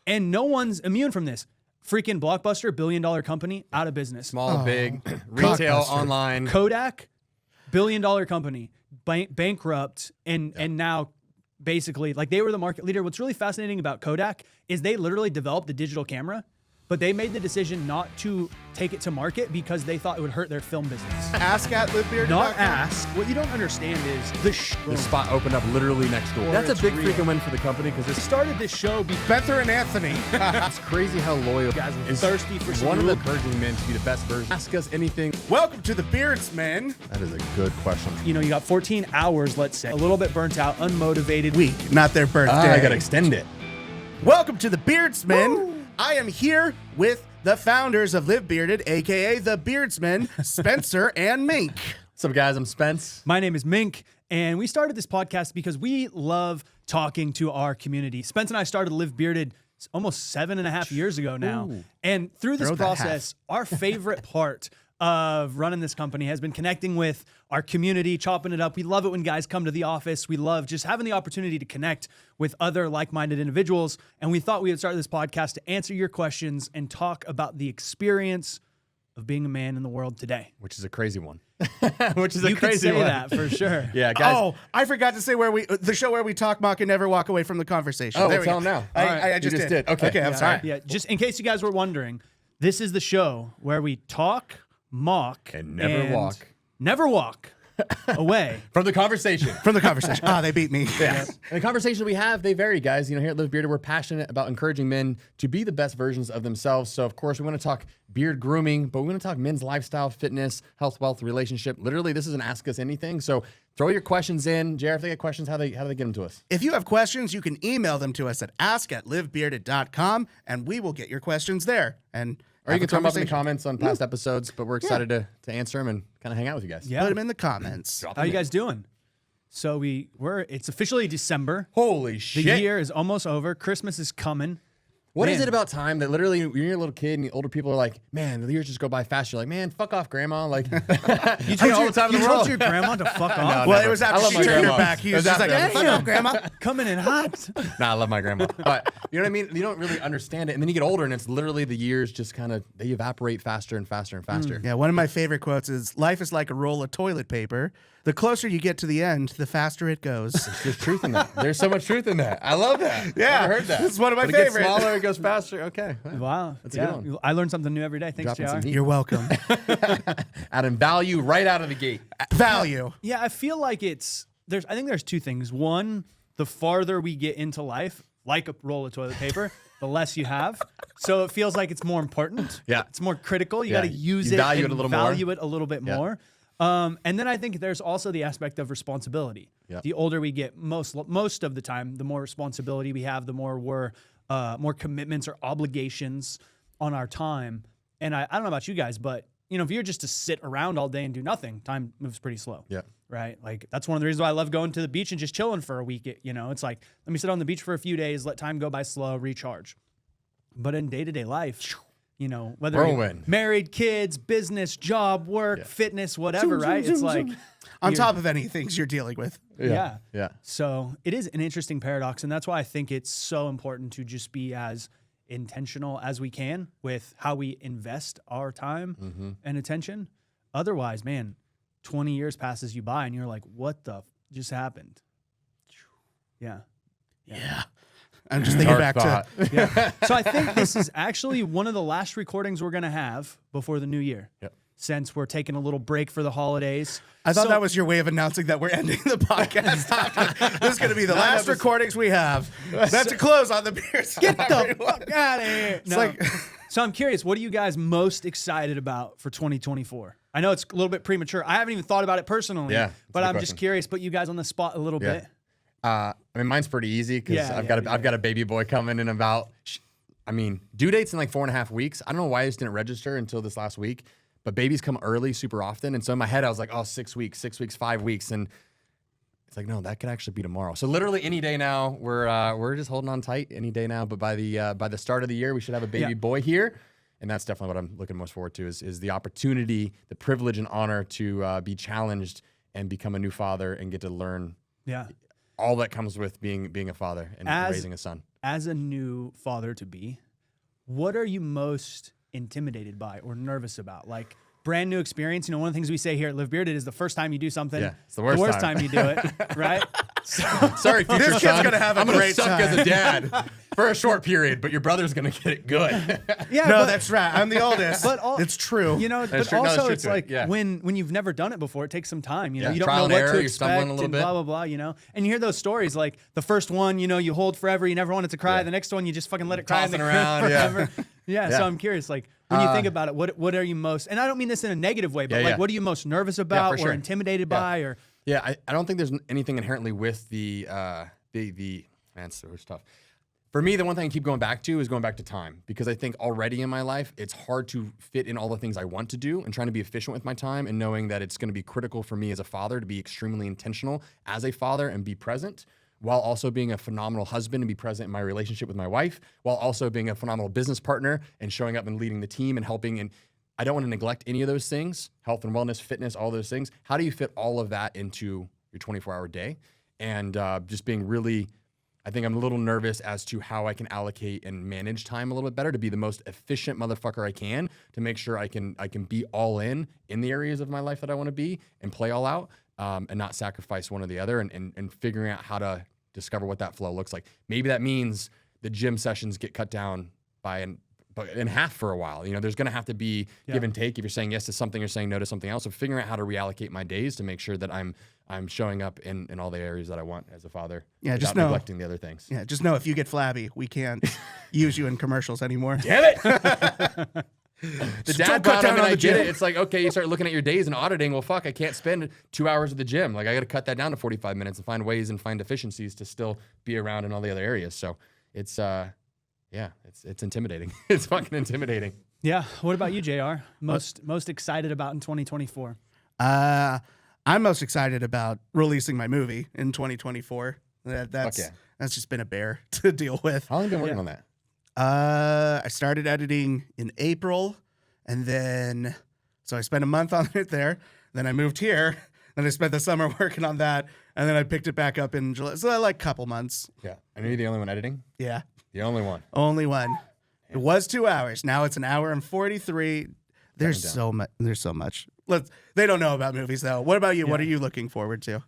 And no one's immune from this. Freaking Blockbuster, $1 billion company, out of business. Small, big, retail, online. Kodak, $1 billion company, bankrupt, and now basically, like, they were the market leader. What's really fascinating about Kodak is they literally developed the digital camera, but they made the decision not to take it to market because they thought it would hurt their film business. Ask at LiveBearded.com. Not ask. What you don't understand is The spot opened up literally next door. That's a big freaking win for the company because it started this show. Spencer and Anthony. It's crazy how loyal Guys were thirsty for some one of the lube. encouraging men to be the best version. Ask us anything. Welcome to the Beardsmen. That is a good question. You know, you got 14 hours, let's say, a little bit burnt out, unmotivated. Week, not their birthday. I gotta extend it. Welcome to the Beardsmen. I am here with the founders of Live Bearded, aka the Beardsmen, Spencer and Mink. What's up, guys? I'm Spence. My name is Mink, and we started this podcast because we love talking to our community. Spence and I started Live Bearded almost 7.5 years ago now. Ooh. And through this Throw that process, our favorite part of running this company has been connecting with our community, chopping it up. We love it when guys come to the office. We love just having the opportunity to connect with other like-minded individuals. And we thought we would start this podcast to answer your questions and talk about the experience of being a man in the world today. Which is a crazy one. You could say that for sure. Yeah, guys. Oh, I forgot to say the show where we talk, mock, and never walk away from the conversation. Oh, there we'll we tell go. them now. I just did. Okay, I'm sorry. Yeah, just in case you guys were wondering, this is the show where we talk, mock, And never walk away. from the conversation. From the conversation. They beat me. Yeah. And the conversations we have, they vary, guys. You know, here at Live Bearded, we're passionate about encouraging men to be the best versions of themselves. So, of course, we want to talk beard grooming, but we want to talk men's lifestyle, fitness, health, wealth, relationship. Literally, this is an Ask Us Anything. So throw your questions in. JR, if they get questions, how do they get them to us? If you have questions, you can email them to us at ask@livebearded.com, and we will get your questions there. Or you can throw them up in the comments on past episodes, but we're excited to answer them and kind of hang out with you guys. Yeah. Put them in the comments. How you guys doing? So it's officially December. Holy shit. The year is almost over. Christmas is coming. What is Man. it about time that literally when you're a little kid and older people are like, man, the years just go by fast. You're like, man, fuck off, grandma. Like, You told told, all the time in the told world. your grandma to fuck off? Well, never. it was I after love she my turned her grandma. back. He It was was just like, after- fuck off, grandma. Coming in hot. Nah, I love my grandma. But you know what I mean? You don't really understand it. And then you get older and it's literally the years just kind of, they evaporate faster and faster and faster. Yeah, one of my favorite quotes is, life is like a roll of toilet paper. The closer you get to the end, the faster it goes. There's truth in that. There's so much truth in that. I love that. Yeah, Never heard that. it's one of my But it gets favorite. smaller, it goes faster. Okay. Wow. That's a good one. I learn something new every day. Thanks, Dropping JR. some heat. You're welcome. Adding value right out of the gate. Value. Yeah, I feel like I think there's two things. One, the farther we get into life, like a roll of toilet paper, the less you have. So it feels like it's more important. Yeah. It's more critical. You Yeah, got to use you it value and it a little more. value it a little bit Yeah. more. And then I think there's also the aspect of responsibility. Yeah. The older we get, most of the time, the more responsibility we have, the more more commitments or obligations on our time. And I don't know about you guys, but you know, if you're just to sit around all day and do nothing, time moves pretty slow. Yeah. Right. Like that's one of the reasons why I love going to the beach and just chilling for a week. It's like, let me sit on the beach for a few days, let time go by slow, recharge. But in day-to-day life, whether you're Whirlwind. married, kids, business, job, work, fitness, whatever, right? It's like On top of any things you're dealing with. yeah. Yeah. So it is an interesting paradox, and that's why I think it's so important to just be as intentional as we can with how we invest our time and attention. Otherwise, man, 20 years passes you by, and you're like, what the just happened? Yeah. I'm just thinking Dark back thought. to So I think this is actually one of the last recordings we're going to have before the new year. Yep. Since we're taking a little break for the holidays. I thought that was your way of announcing that we're ending the podcast. This is going to be the last recordings we have. That's a close on the beers. Get the fuck out of here. No. like- So I'm curious, what are you guys most excited about for 2024? I know it's a little bit premature. I haven't even thought about it personally. Yeah, that's a but good I'm question. just curious, put you guys on the spot a little bit. I mean, mine's pretty easy because Yeah, I've got a baby boy coming in about, due date's in like 4.5 weeks. I don't know why this didn't register until this last week, but babies come early super often. And so in my head, I was like, 6 weeks, 5 weeks. And it's like, no, that could actually be tomorrow. So literally any day now, we're just holding on tight any day now. But by the start of the year, we should have a baby boy here. And that's definitely what I'm looking most forward to is the opportunity, the privilege and honor to be challenged and become a new father and get to learn Yeah. all that comes with being a father and raising a son. as a new father to be, what are you most intimidated by or nervous about? Like brand new experience. You know, one of the things we say here at Live Bearded is the first time you do something, it's the worst time you do it, right? So, Sorry, future This kid's son, gonna have a I'm gonna great suck time. as a dad for a short period, but your brother's gonna get it good. yeah, No, but, that's right. I'm the oldest. But it's true. You know, That's but true. No, also that's true it's too. like Yeah. when you've never done it before, it takes some time. You know, Yeah. you don't Trial know and what error, to you're stumbling expect a little and bit. blah blah blah. You know, and you hear those stories like the first one, you know, you hold forever, you never want it to cry. Yeah. The next one, you just fucking let it cry in the Tossing crib around, yeah. forever. Yeah. Yeah. So I'm curious, like when you think about it, what are you most? And I don't mean this in a negative way, but Yeah, like yeah. what are you most nervous about sure. or intimidated by or? Yeah, I don't think there's anything inherently with the man, it's tough. For me, the one thing I keep going back to is going back to time, because I think already in my life, it's hard to fit in all the things I want to do and trying to be efficient with my time and knowing that it's going to be critical for me as a father to be extremely intentional as a father and be present, while also being a phenomenal husband and be present in my relationship with my wife, while also being a phenomenal business partner and showing up and leading the team and helping. And I don't want to neglect any of those things, health and wellness, fitness, all those things. How do you fit all of that into your 24-hour day? And just being really, I think I'm a little nervous as to how I can allocate and manage time a little bit better to be the most efficient motherfucker I can, to make sure I can be all in the areas of my life that I want to be and play all out, and not sacrifice one or the other, and figuring out how to discover what that flow looks like. Maybe that means the gym sessions get cut down in half for a while. You know, there's going to have to be give and take. If you're saying yes to something, you're saying no to something else. So figuring out how to reallocate my days to make sure that I'm showing up in all the areas that I want as a father. Yeah, just without know- neglecting the other things. Yeah, just know if you get flabby, we can't use you in commercials anymore. Damn it! The Don't cut downside down of it, on I the get gym. it. It's like, okay, you start looking at your days and auditing. Well, fuck, I can't spend 2 hours at the gym. Like, I got to cut that down to 45 minutes and find ways and find efficiencies to still be around in all the other areas. So it's it's intimidating. It's fucking intimidating. Yeah. What about you, JR? Most excited about in 2024? I'm most excited about releasing my movie in 2024. That's yeah. that's just been a bear to deal with. How long have you been working on that? I started editing in April, and then so I spent a month on it there. Then I moved here, and I spent the summer working on that, and then I picked it back up in July. So like a couple months. Yeah. I know you're the only one editing. Yeah, The only one. only one. It was 2 hours. Now it's an hour and 43. There's down. so much. There's so much. They don't know about movies though. What about you? What are you looking forward to?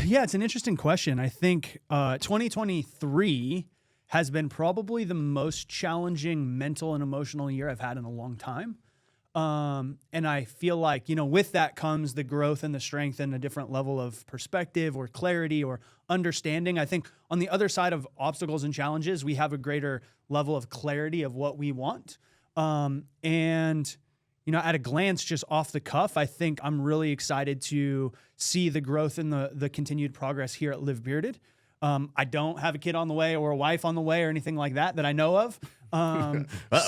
Yeah, it's an interesting question. I think 2023 has been probably the most challenging mental and emotional year I've had in a long time. And I feel like, you know, with that comes the growth and the strength and a different level of perspective or clarity or understanding. I think on the other side of obstacles and challenges, we have a greater level of clarity of what we want. And, you know, at a glance, just off the cuff, I think I'm really excited to see the growth and the continued progress here at Live Bearded. I don't have a kid on the way or a wife on the way or anything like that I know of.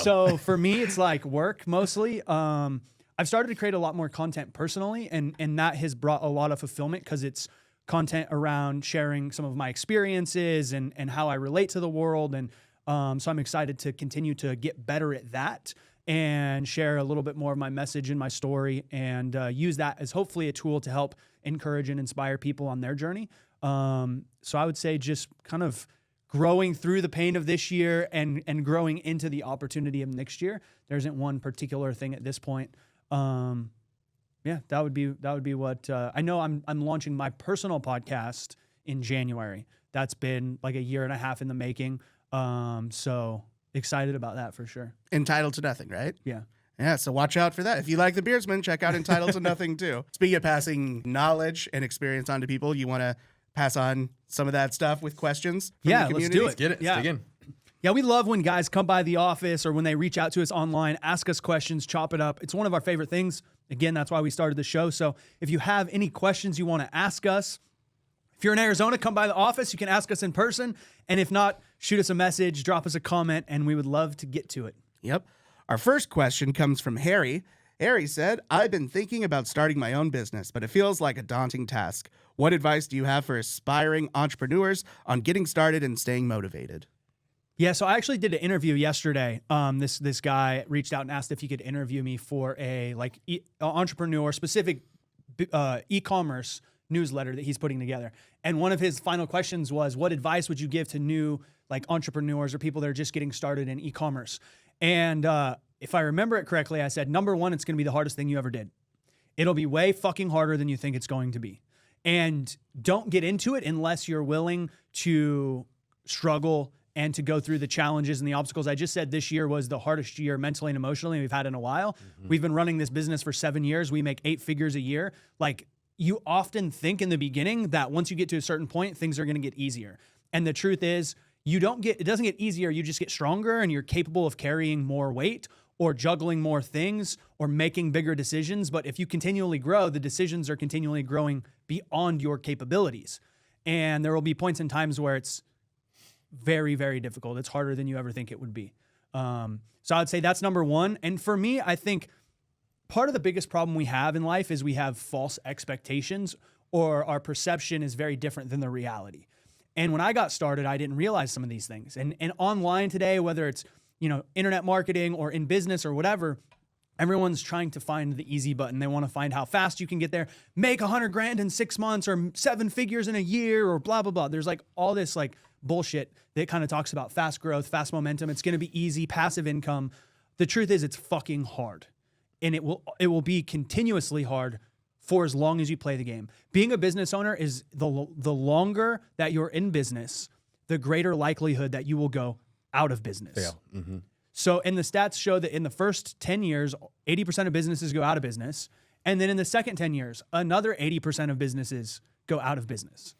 So for me, it's like work mostly. I've started to create a lot more content personally, and that has brought a lot of fulfillment because it's content around sharing some of my experiences and how I relate to the world. And so I'm excited to continue to get better at that and share a little bit more of my message and my story and use that as hopefully a tool to help encourage and inspire people on their journey. So I would say just kind of growing through the pain of this year and growing into the opportunity of next year. There isn't one particular thing at this point. Yeah, that would be what I know. I'm launching my personal podcast in January. That's been like a year and a half in the making. So excited about that for sure. Entitled to Nothing, right? Yeah. Yeah, so watch out for that. If you like the Beardsmen, check out Entitled to Nothing too. Speaking of passing knowledge and experience on to people, you want to pass on some of that stuff with questions from Yeah, the let's community? do it. Get it. Yeah. Dig in. Yeah, we love when guys come by the office or when they reach out to us online, ask us questions, chop it up. It's one of our favorite things. Again, that's why we started the show. So if you have any questions you want to ask us, if you're in Arizona, come by the office. You can ask us in person. And if not, shoot us a message, drop us a comment, and we would love to get to it. Yep. Our first question comes from Harry. Harry said, I've been thinking about starting my own business, but it feels like a daunting task. What advice do you have for aspiring entrepreneurs on getting started and staying motivated? Yeah, so I actually did an interview yesterday. This guy reached out and asked if he could interview me for a entrepreneur specific e-commerce newsletter that he's putting together. And one of his final questions was, what advice would you give to new like entrepreneurs or people that are just getting started in e-commerce. And if I remember it correctly, I said, number one, it's going to be the hardest thing you ever did. It'll be way fucking harder than you think it's going to be. And don't get into it unless you're willing to struggle and to go through the challenges and the obstacles. I just said this year was the hardest year mentally and emotionally we've had in a while. We've been running this business for 7 years. We make 8 figures a year. Like, you often think in the beginning that once you get to a certain point, things are going to get easier. And the truth is, it doesn't get easier. You just get stronger and you're capable of carrying more weight or juggling more things or making bigger decisions. But if you continually grow, the decisions are continually growing beyond your capabilities. And there will be points in times where it's very, very difficult. It's harder than you ever think it would be. So I would say that's number one. And for me, I think part of the biggest problem we have in life is we have false expectations, or our perception is very different than the reality. And when I got started, I didn't realize some of these things. And online today, whether it's, internet marketing or in business or whatever, everyone's trying to find the easy button. They want to find how fast you can get there, make $100,000 in 6 months or 7 figures in a year or blah, blah, blah. There's like all this like bullshit that kind of talks about fast growth, fast momentum. It's going to be easy, passive income. The truth is it's fucking hard. And it will be continuously hard for as long as you play the game. Being a business owner is the longer that you're in business, the greater likelihood that you will go out of business. Fail. Mm-hmm. So, and the stats show that in the first 10 years, 80% of businesses go out of business. And then in the second 10 years, another 80% of businesses go out of business.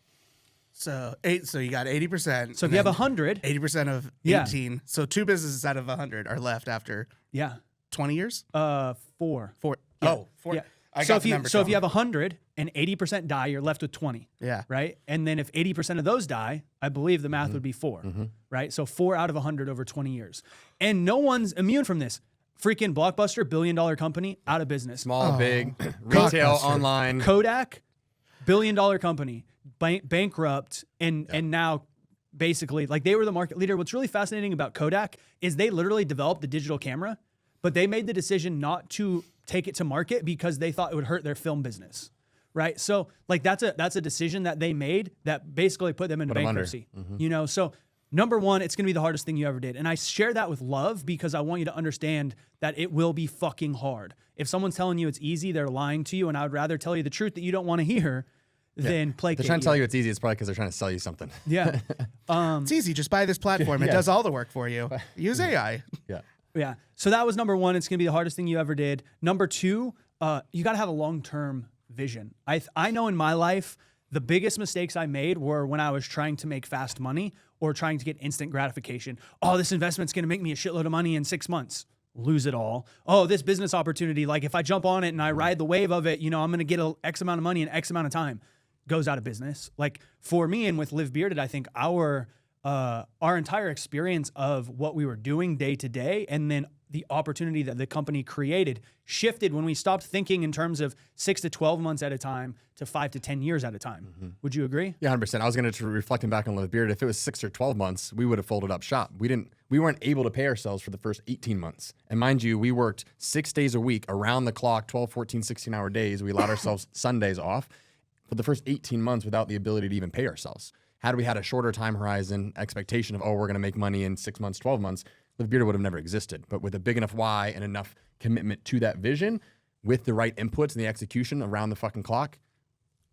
So you got 80%. So if you have 100, 80% of 18. Yeah. So 2 businesses out of 100 are left after 20 years? 4. 4. Yeah. Oh, 4. Yeah. I so got the number if you have 100 and 80% die, you're left with 20. Yeah. Right? And then if 80% of those die, I believe the math would be 4. Right? So 4 out of 100 over 20 years. And no one's immune from this. Freaking Blockbuster, $1 billion company, out of business. Small, big, retail, online. Kodak, $1 billion company, bankrupt, and now basically, like, they were the market leader. What's really fascinating about Kodak is they literally developed the digital camera, but they made the decision not to take it to market because they thought it would hurt their film business, right? So, like, that's a decision that they made that basically put them into bankruptcy. So number one, it's going to be the hardest thing you ever did. And I share that with love because I want you to understand that it will be fucking hard. If someone's telling you it's easy, they're lying to you. And I would rather tell you the truth that you don't want to hear than placate you. They're trying to tell you it's easy. It's probably because they're trying to sell you something. Yeah. It's easy. Just buy this platform. It does all the work for you. Use AI. Yeah. So that was number one. It's going to be the hardest thing you ever did. Number two, you got to have a long-term vision. I know in my life, the biggest mistakes I made were when I was trying to make fast money or trying to get instant gratification. Oh, this investment's going to make me a shitload of money in 6 months. Lose it all. Oh, this business opportunity, like if I jump on it and I ride the wave of it, I'm going to get X amount of money in X amount of time. Goes out of business. Like for me and with Live Bearded, I think our entire experience of what we were doing day to day and then the opportunity that the company created shifted when we stopped thinking in terms of 6 to 12 months at a time to 5 to 10 years at a time. Would you agree? Yeah, 100%. I was going to reflecting back on Live Bearded. If it was 6 or 12 months, we would have folded up shop. We weren't able to pay ourselves for the first 18 months. And mind you, we worked 6 days a week around the clock, 12, 14, 16-hour days. We allowed ourselves Sundays off for the first 18 months without the ability to even pay ourselves. Had we had a shorter time horizon expectation of, we're going to make money in 6 months, 12 months, Live Bearded would have never existed. But with a big enough why and enough commitment to that vision, with the right inputs and the execution around the fucking clock,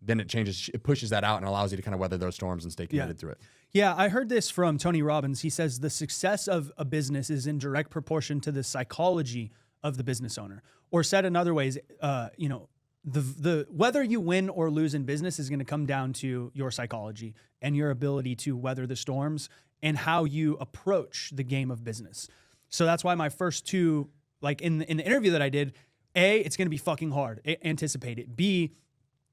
then it pushes that out and allows you to kind of weather those storms and stay committed through it. Yeah, I heard this from Tony Robbins. He says the success of a business is in direct proportion to the psychology of the business owner. Or said another ways, the whether you win or lose in business is going to come down to your psychology and your ability to weather the storms and how you approach the game of business. So that's why my first two, like in the interview that I did, A, it's going to be fucking hard. Anticipate it. B,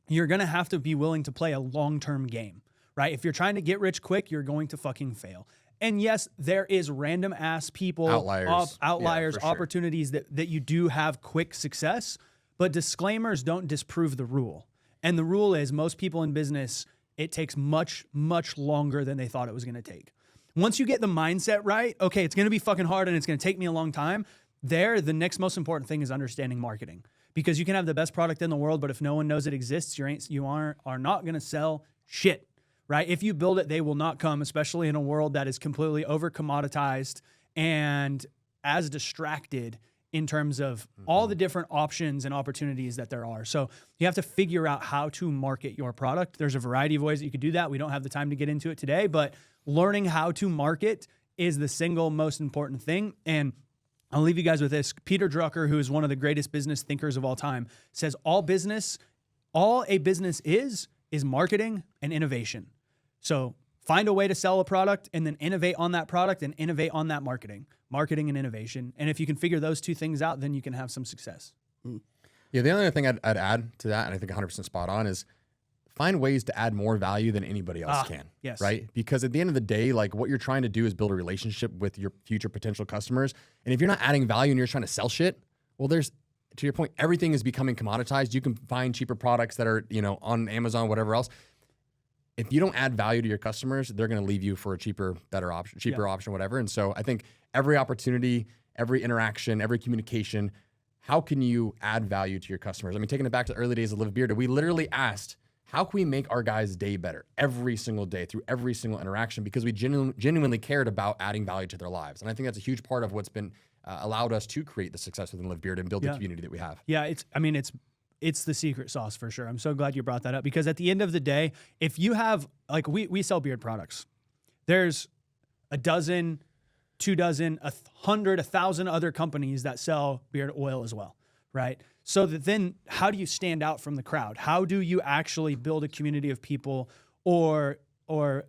you're going to have to be willing to play a long-term game, right? If you're trying to get rich quick, you're going to fucking fail. And yes, there is random ass people, outliers, sure. opportunities that you do have quick success, but disclaimers don't disprove the rule. And the rule is most people in business, it takes much, much longer than they thought it was going to take. Once you get the mindset right, okay, it's going to be fucking hard and it's going to take me a long time. The next most important thing is understanding marketing, because you can have the best product in the world, but if no one knows it exists, you are not going to sell shit. right? If you build it, they will not come, especially in a world that is completely over commoditized and as distracted in terms of all the different options and opportunities that there are. So you have to figure out how to market your product. There's a variety of ways that you could do that. We don't have the time to get into it today, but learning how to market is the single most important thing. And I'll leave you guys with this. Peter Drucker, who is one of the greatest business thinkers of all time, says all a business is marketing and innovation. So find a way to sell a product and then innovate on that product and innovate on that marketing and innovation. And if you can figure those two things out, then you can have some success. Yeah, the only other thing I'd add to that, and I think 100% spot on, is find ways to add more value than anybody else can. Yes. Right? Because at the end of the day, like what you're trying to do is build a relationship with your future potential customers. And if you're not adding value and you're trying to sell shit, well, to your point, everything is becoming commoditized. You can find cheaper products that are, on Amazon, whatever else. If you don't add value to your customers, they're going to leave you for a cheaper option, whatever. And so I think every opportunity, every interaction, every communication, how can you add value to your customers? I mean, taking it back to the early days of Live Bearded, we literally asked, how can we make our guys' day better every single day through every single interaction? Because we genuinely cared about adding value to their lives. And I think that's a huge part of what's been allowed us to create the success within Live Bearded and build the community that we have. Yeah, it's the secret sauce for sure. I'm so glad you brought that up because at the end of the day, if you have, like we sell beard products, there's a dozen, 2 dozen, 100, 1,000 other companies that sell beard oil as well, right? So that then how do you stand out from the crowd? How do you actually build a community of people or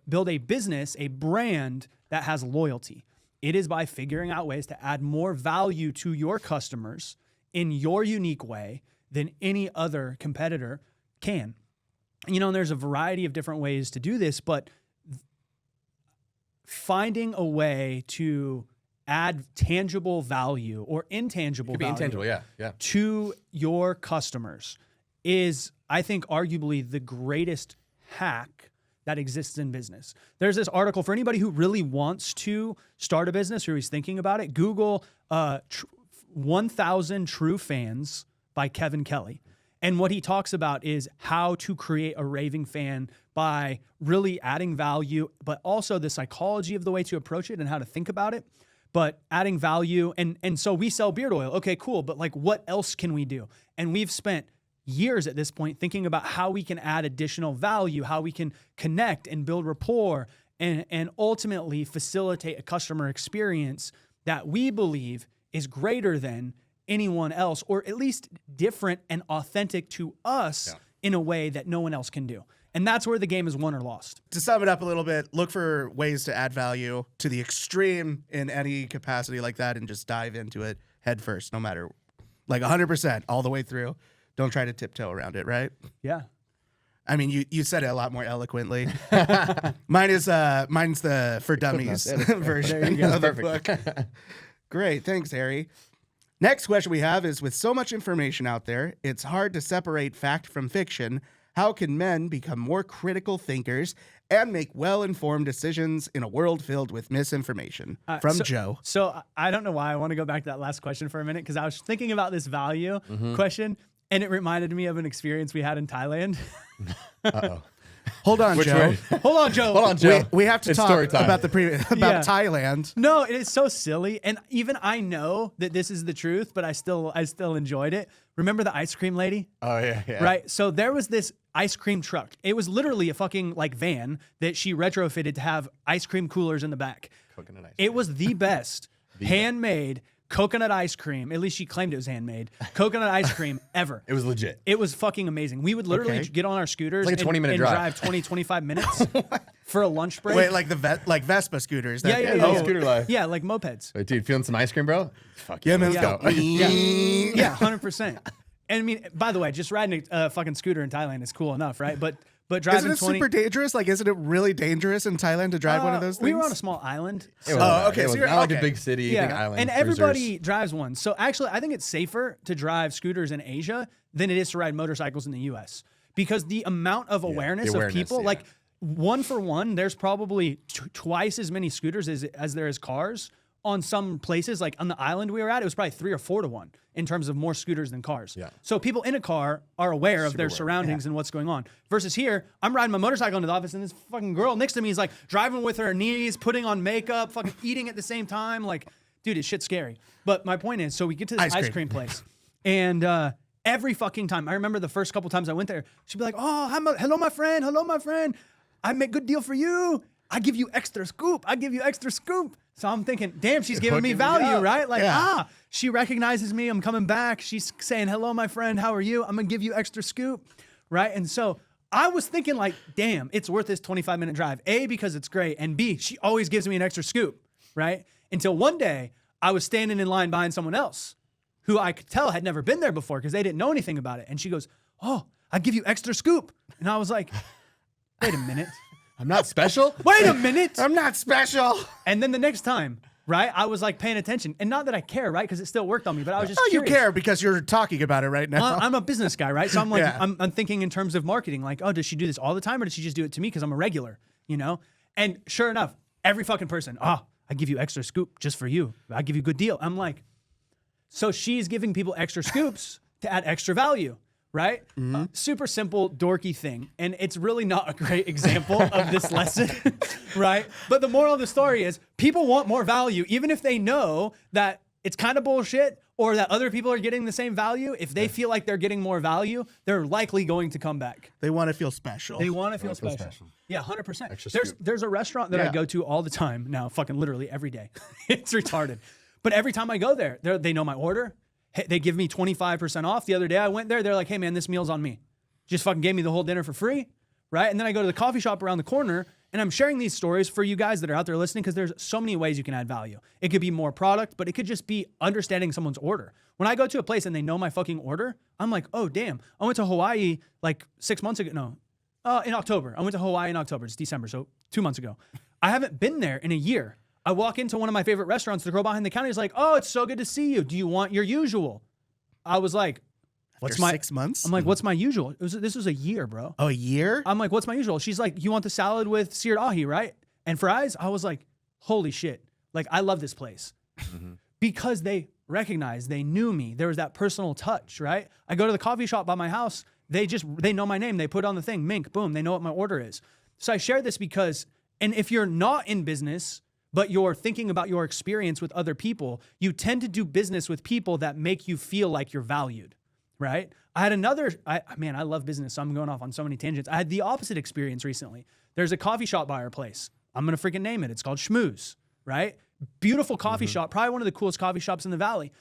build a business, a brand that has loyalty? It is by figuring out ways to add more value to your customers in your unique way than any other competitor can. And there's a variety of different ways to do this, but finding a way to add tangible value or intangible value intangible, yeah. to your customers is, I think, arguably the greatest hack that exists in business. There's this article for anybody who really wants to start a business or is thinking about it. Google 1,000 True Fans by Kevin Kelly. And what he talks about is how to create a raving fan by really adding value, but also the psychology of the way to approach it and how to think about it, but adding value. And so we sell beard oil. Okay, cool. But like, what else can we do? And we've spent years at this point thinking about how we can add additional value, how we can connect and build rapport and ultimately facilitate a customer experience that we believe is greater than anyone else, or at least different and authentic to us in a way that no one else can do. And that's where the game is won or lost. To sum it up a little bit, look for ways to add value to the extreme in any capacity like that and just dive into it head first, no matter, like 100% all the way through. Don't try to tiptoe around it, right? Yeah. I mean, you said it a lot more eloquently. Mine's the For Dummies version of the book. Great. Thanks, Harry. Next question we have is, with so much information out there, it's hard to separate fact from fiction. How can men become more critical thinkers and make well-informed decisions in a world filled with misinformation? From Joe. So I don't know why I want to go back to that last question for a minute because I was thinking about this value question, and it reminded me of an experience we had in Thailand. Uh-oh. Hold on, Joe. Hold on, Joe. We have to talk about Thailand. No, it is so silly, and even I know that this is the truth, but I still enjoyed it. Remember the ice cream lady? Oh yeah. Right. So there was this ice cream truck. It was literally a fucking van that she retrofitted to have ice cream coolers in the back. Coconut ice cream. It was the best handmade coconut ice cream. At least she claimed it was handmade. Coconut ice cream ever. It was legit. It was fucking amazing. We would literally get on our scooters like a 20-minute and drive. drive 20, 25 minutes for a lunch break. Wait, like like Vespa scooters. Yeah. Scooter life. Yeah, like mopeds. Wait, dude, feeling some ice cream, bro? Fuck yeah, man. Let's go. Yeah, 100%. And I mean, by the way, just riding a fucking scooter in Thailand is cool enough, right? But driving isn't it 20... super dangerous? Like, isn't it really dangerous in Thailand to drive one of those things? We were on a small island. Okay. So you're not like a big city. You think island and cruisers. Everybody drives one. So actually, I think it's safer to drive scooters in Asia than it is to ride motorcycles in the U.S. because the amount of awareness of people, like one for one, there's probably twice as many scooters as there is cars on some places, like on the island we were at, it was probably 3 or 4 to 1 in terms of more scooters than cars. Yeah. So people in a car are aware of their surroundings and what's going on. Versus here, I'm riding my motorcycle into the office and this fucking girl next to me is like driving with her knees, putting on makeup, fucking eating at the same time. Like, dude, it's shit scary. But my point is, so we get to this ice cream place and every fucking time, I remember the first couple times I went there, she'd be like, oh, hello, my friend. Hello, my friend. I make good deal for you. I give you extra scoop. I give you extra scoop. So I'm thinking, damn, she's giving me value, right? Like, she recognizes me. I'm coming back. She's saying, hello, my friend. How are you? I'm going to give you extra scoop, right? And so I was thinking like, damn, it's worth this 25-minute drive. A, because it's great. And B, she always gives me an extra scoop, right? Until one day I was standing in line behind someone else who I could tell had never been there before because they didn't know anything about it. And she goes, oh, I give you extra scoop. And I was like, wait a minute. I'm not special? Wait a minute. I'm not special. And then the next time, right, I was like paying attention. And not that I care, right, because it still worked on me, but I was just curious. You care because you're talking about it right now. I'm a business guy, right? So I'm like, I'm thinking in terms of marketing, like, oh, does she do this all the time or does she just do it to me because I'm a regular, you know? And sure enough, every fucking person, I give you extra scoop just for you. I give you a good deal. I'm like, so she's giving people extra scoops to add extra value. Right? Super simple, dorky thing. And it's really not a great example of this lesson, right? But the moral of the story is people want more value, even if they know that it's kind of bullshit or that other people are getting the same value. If they feel like they're getting more value, they're likely going to come back. They want to feel special. They want to feel special. Yeah, 100%. There's a restaurant that I go to all the time now, fucking literally every day. It's retarded. But every time I go there, they know my order. They give me 25% off. The other day I went there, they're like, hey man, this meal's on me. Just fucking gave me the whole dinner for free, right? And then I go to the coffee shop around the corner and I'm sharing these stories for you guys that are out there listening because there's so many ways you can add value. It could be more product, but it could just be understanding someone's order. When I go to a place and they know my fucking order, I'm like, oh damn, I went to Hawaii like 6 months ago. No, in October. I went to Hawaii in October. It's December, so 2 months ago. I haven't been there in a year. I walk into one of my favorite restaurants. The girl behind the counter is like, oh, it's so good to see you. Do you want your usual? I was like, what's my 6 months? I'm like, what's my usual? This was a year, bro. Oh, a year? I'm like, what's my usual? She's like, you want the salad with seared ahi, right? And fries? I was like, holy shit. Like, I love this place. Because they recognized, they knew me. There was that personal touch, right? I go to the coffee shop by my house. They know my name. They put on the thing, Mink, boom. They know what my order is. So I share this because, and if you're not in business, but you're thinking about your experience with other people, you tend to do business with people that make you feel like you're valued, right? I had I love business, so I'm going off on so many tangents. I had the opposite experience recently. There's a coffee shop by our place. I'm going to freaking name it. It's called Schmooze, right? Beautiful coffee shop, probably one of the coolest coffee shops in the Valley.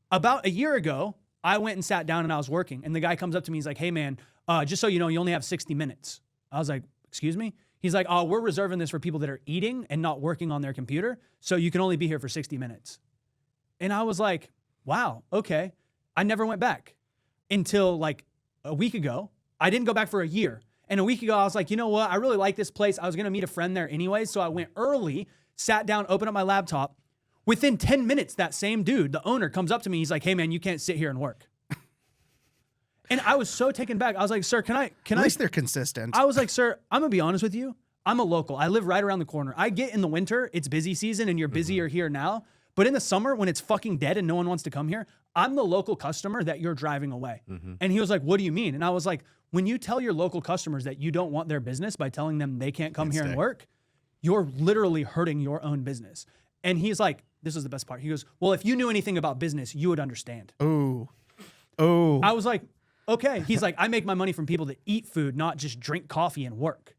About a year ago, I went and sat down and I was working, and the guy comes up to me. He's like, hey man, just so you know, you only have 60 minutes. I was like, excuse me? He's like, oh, we're reserving this for people that are eating and not working on their computer. So you can only be here for 60 minutes. And I was like, wow, okay. I never went back until like a week ago. I didn't go back for a year. And a week ago, I was like, you know what? I really like this place. I was going to meet a friend there anyways. So I went early, sat down, opened up my laptop. Within 10 minutes, that same dude, the owner, comes up to me. He's like, hey man, you can't sit here and work. And I was so taken back. I was like, sir, can I? At least they're consistent. I was like, sir, I'm going to be honest with you. I'm a local. I live right around the corner. I get in the winter, it's busy season and you're busier here now. But in the summer, when it's fucking dead and no one wants to come here, I'm the local customer that you're driving away. And he was like, what do you mean? And I was like, when you tell your local customers that you don't want their business by telling them they can't come here and work, you're literally hurting your own business. And he's like, this is the best part. He goes, well, if you knew anything about business, you would understand. Oh. I was like, okay. He's like, I make my money from people that eat food, not just drink coffee and work.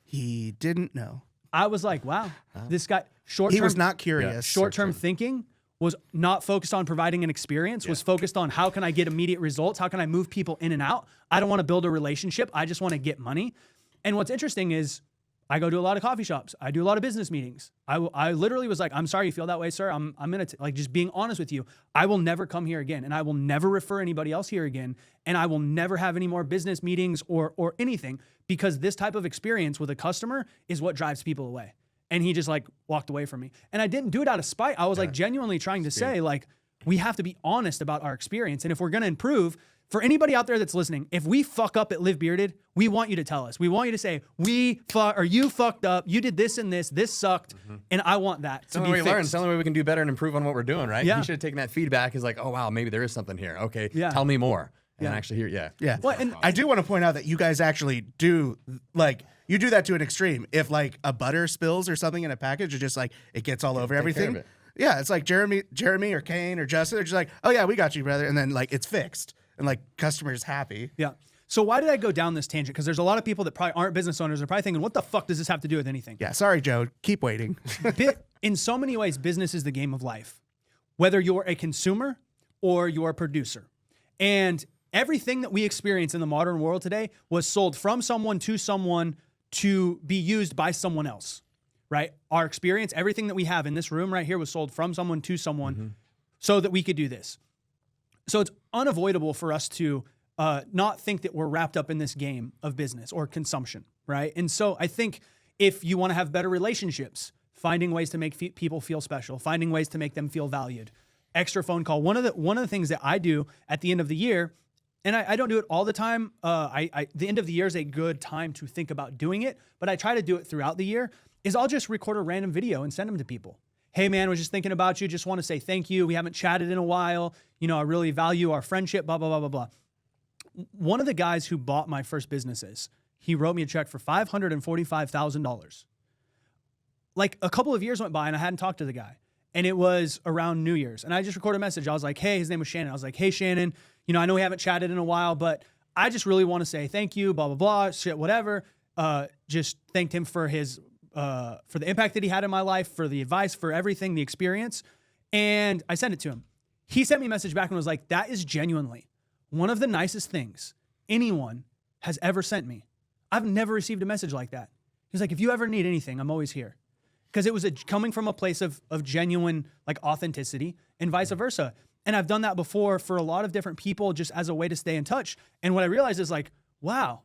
He didn't know. I was like, wow, this guy, short-term. He was not curious. Yeah, short-term thinking was not focused on providing an experience, was focused on how can I get immediate results? How can I move people in and out? I don't want to build a relationship. I just want to get money. And what's interesting is I go to a lot of coffee shops. I do a lot of business meetings. I literally was like, I'm sorry you feel that way, sir. I'm going to, like, just being honest with you. I will never come here again, and I will never refer anybody else here again, and I will never have any more business meetings or anything, because this type of experience with a customer is what drives people away. And he just like walked away from me. And I didn't do it out of spite. I was like genuinely trying to say, like, we have to be honest about our experience. And if we're going to improve, For anybody out there that's listening, if we fuck up at Live Bearded, we want you to tell us. We want you to say, you fucked up, you did this and this sucked, and I want that It's the only way we learn. It's the only way we can do better and improve on what we're doing, right? Yeah. You should have taken that feedback as like, oh, wow, maybe there is something here. Okay, Yeah. tell me more. And Yeah. actually hear, Yeah. Well, and I do want to point out that you guys actually do, like, you do that to an extreme. If, like, a butter spills or something in a package, it just, like, it gets all over everything. of it. Yeah, it's like Jeremy or Kane or Justin, they're just like, oh, yeah, we got you, brother. And then, like, it's fixed. And, like, customer's happy. Yeah. So why did I go down this tangent? Because there's a lot of people that probably aren't business owners. They're probably thinking, what the fuck does this have to do with anything? Yeah, sorry, Joe. Keep waiting. In so many ways, business is the game of life, whether you're a consumer or you're a producer. And everything that we experience in the modern world today was sold from someone to be used by someone else, right? Our experience, everything that we have in this room right here was sold from someone to someone so that we could do this. So it's unavoidable for us to not think that we're wrapped up in this game of business or consumption, right? And so I think if you want to have better relationships, finding ways to make people feel special, finding ways to make them feel valued, extra phone call. One of the things that I do at the end of the year, and I don't do it all the time. The end of the year is a good time to think about doing it, but I try to do it throughout the year, is I'll just record a random video and send them to people. Hey man, was just thinking about you. Just want to say thank you. We haven't chatted in a while. You know, I really value our friendship, blah, blah, blah, blah, blah. One of the guys who bought my first businesses, he wrote me a check for $545,000. Like a couple of years went by and I hadn't talked to the guy. And it was around New Year's. And I just recorded a message. I was like, hey, his name was Shannon. I was like, hey, Shannon, you know, I know we haven't chatted in a while, but I just really want to say thank you, blah, blah, blah, shit, whatever. Just thanked him for his, for the impact that he had in my life, for the advice, for everything, the experience. And I sent it to him. He sent me a message back and was like, that is genuinely one of the nicest things anyone has ever sent me. I've never received a message like that. He's like, if you ever need anything, I'm always here. Because it was coming from a place of genuine like authenticity and vice versa. And I've done that before for a lot of different people just as a way to stay in touch. And what I realized is like, wow,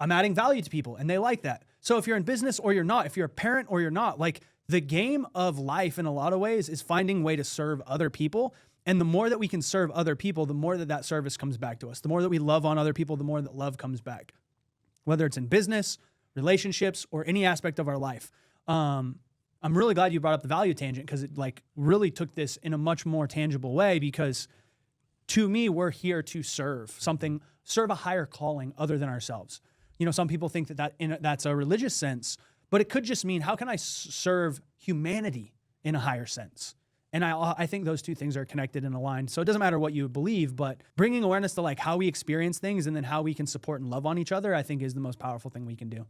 I'm adding value to people and they like that. So if you're in business or you're not, if you're a parent or you're not, like the game of life in a lot of ways is finding a way to serve other people. And the more that we can serve other people, the more that service comes back to us. The more that we love on other people, the more that love comes back. Whether it's in business, relationships, or any aspect of our life. I'm really glad you brought up the value tangent because it like really took this in a much more tangible way because to me, we're here to serve a higher calling other than ourselves. You know, some people think that's a religious sense, but it could just mean how can I serve humanity in a higher sense? And I think those two things are connected and aligned. So it doesn't matter what you believe, but bringing awareness to like how we experience things and then how we can support and love on each other, I think is the most powerful thing we can do.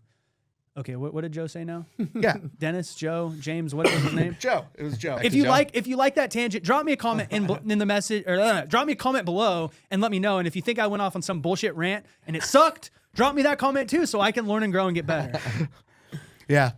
Okay, what did Joe say now? Yeah. Dennis, Joe, James, what was his name? Joe. It was Joe. If you like that tangent, drop me a comment in the message, or drop me a comment below and let me know. And if you think I went off on some bullshit rant and it sucked, drop me that comment too, so I can learn and grow and get better. Yeah.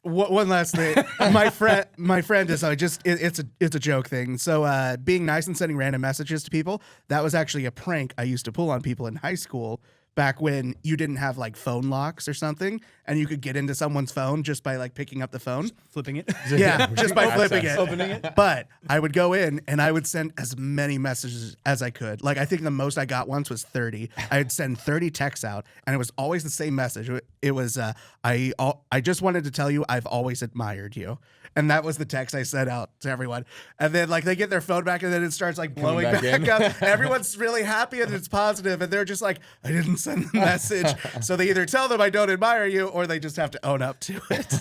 One last thing. my friend is it's a joke thing. So being nice and sending random messages to people, that was actually a prank I used to pull on people in high school. Back when you didn't have like phone locks or something, and you could get into someone's phone just by like picking up the phone, Flipping it. yeah, just by flipping it, Opening it. But I would go in and I would send as many messages as I could. Like I think the most I got once was 30. I'd send 30 texts out, and it was always the same message. It was I just wanted to tell you I've always admired you. And that was the text I sent out to everyone. And then like they get their phone back and then it starts like blowing back up. Everyone's really happy and it's positive. And they're just like, I didn't send the message. So they either tell them I don't admire you or they just have to own up to it.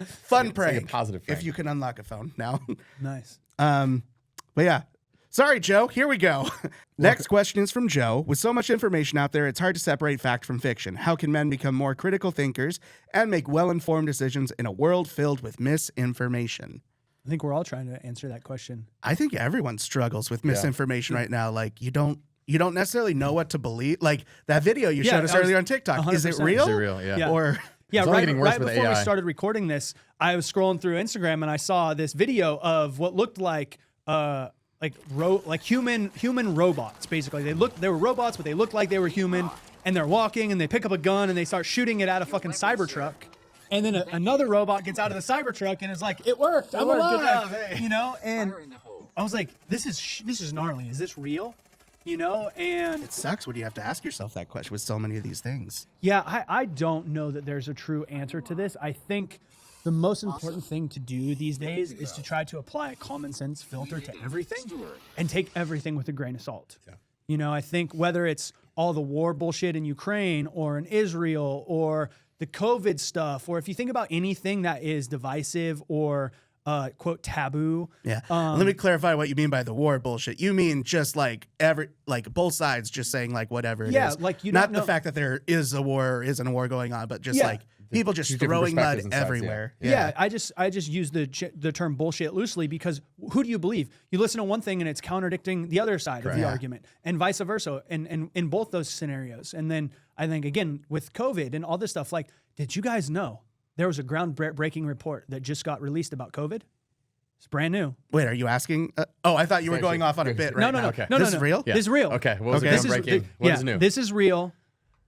Fun prank. Like a positive prank. If you can unlock a phone now. Nice. But yeah. Sorry, Joe. Here we go. Next question is from Joe. With so much information out there, it's hard to separate fact from fiction. How can men become more critical thinkers and make well-informed decisions in a world filled with misinformation? I think we're all trying to answer that question. I think everyone struggles with misinformation right now. Like you don't necessarily know what to believe. Like that video you showed us earlier on TikTok. 100%. Is it real? Is it real? Yeah. Or yeah, It's only right, getting worse right with before we AI. started recording this, I was scrolling through Instagram and I saw this video of what looked like human robots. Basically, they were robots, but they looked like they were human. And they're walking and they pick up a gun and they start shooting it at a fucking Cybertruck. And then another robot gets out of the Cybertruck and is like, "It worked! I'm alive!" You know. And I was like, "This is gnarly. Is this real?" you know? And It sucks when you have to ask yourself that question with so many of these things. yeah, I don't know that there's a true answer to this. I think the most important thing to do these days is to try to apply a common sense filter to everything and take everything with a grain of salt. Yeah. You know, I think whether it's all the war bullshit in Ukraine or in Israel or the COVID stuff, or if you think about anything that is divisive or quote taboo. Yeah. Let me clarify what you mean by the war bullshit. You mean just like both sides just saying like whatever it is. Yeah, like you not don't know. the fact that there is a war or isn't a war going on, but just Yeah. like people just different throwing mud perspectives and sides, everywhere. Yeah, I just use the term bullshit loosely because who do you believe? You listen to one thing and it's contradicting the other side of the argument, and vice versa, and in both those scenarios. And then I think again with COVID and all this stuff, like, did you guys know there was a groundbreaking report that just got released about COVID? It's brand new. Wait, are you asking? I thought you were going off on a bit right No. now. Okay. No, This is real? Yeah. This is real. Okay. What was Okay. the groundbreaking? What is new? This is real.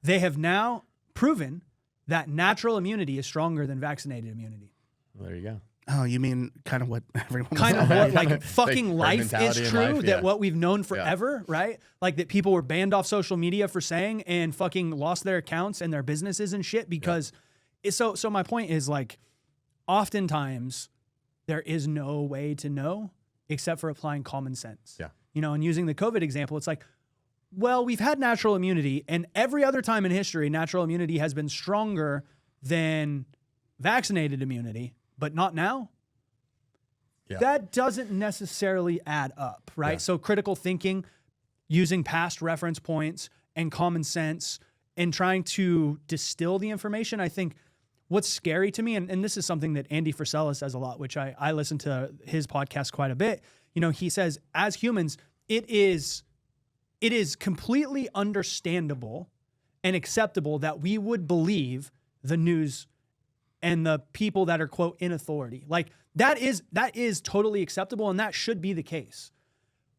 They have now proven that natural immunity is stronger than vaccinated immunity. Well, there you go. Oh, you mean kind of what everyone was Kind of saying. what like fucking herd life is mentality in true, life, that yeah. what we've known forever, right? Like that people were banned off social media for saying and fucking lost their accounts and their businesses and shit because so my point is like oftentimes there is no way to know except for applying common sense. Yeah. You know, and using the COVID example, it's like, well, we've had natural immunity, and every other time in history, natural immunity has been stronger than vaccinated immunity, but not now. Yeah. That doesn't necessarily add up, right? Yeah. So critical thinking, using past reference points and common sense and trying to distill the information, I think what's scary to me, and this is something that Andy Frisella says a lot, which I listen to his podcast quite a bit. You know, he says, as humans, it is completely understandable and acceptable that we would believe the news and the people that are, quote, in authority. Like that is totally acceptable, and that should be the case.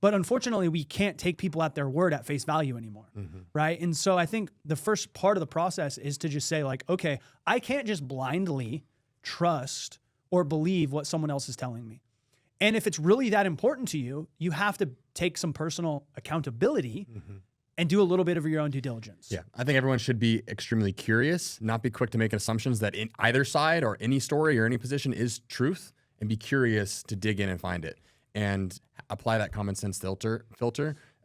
But unfortunately, we can't take people at their word at face value anymore, right? And so I think the first part of the process is to just say like, okay, I can't just blindly trust or believe what someone else is telling me. And if it's really that important to you, you have to take some personal accountability and do a little bit of your own due diligence. Yeah, I think everyone should be extremely curious, not be quick to make assumptions that in either side or any story or any position is truth, and be curious to dig in and find it and apply that common sense filter,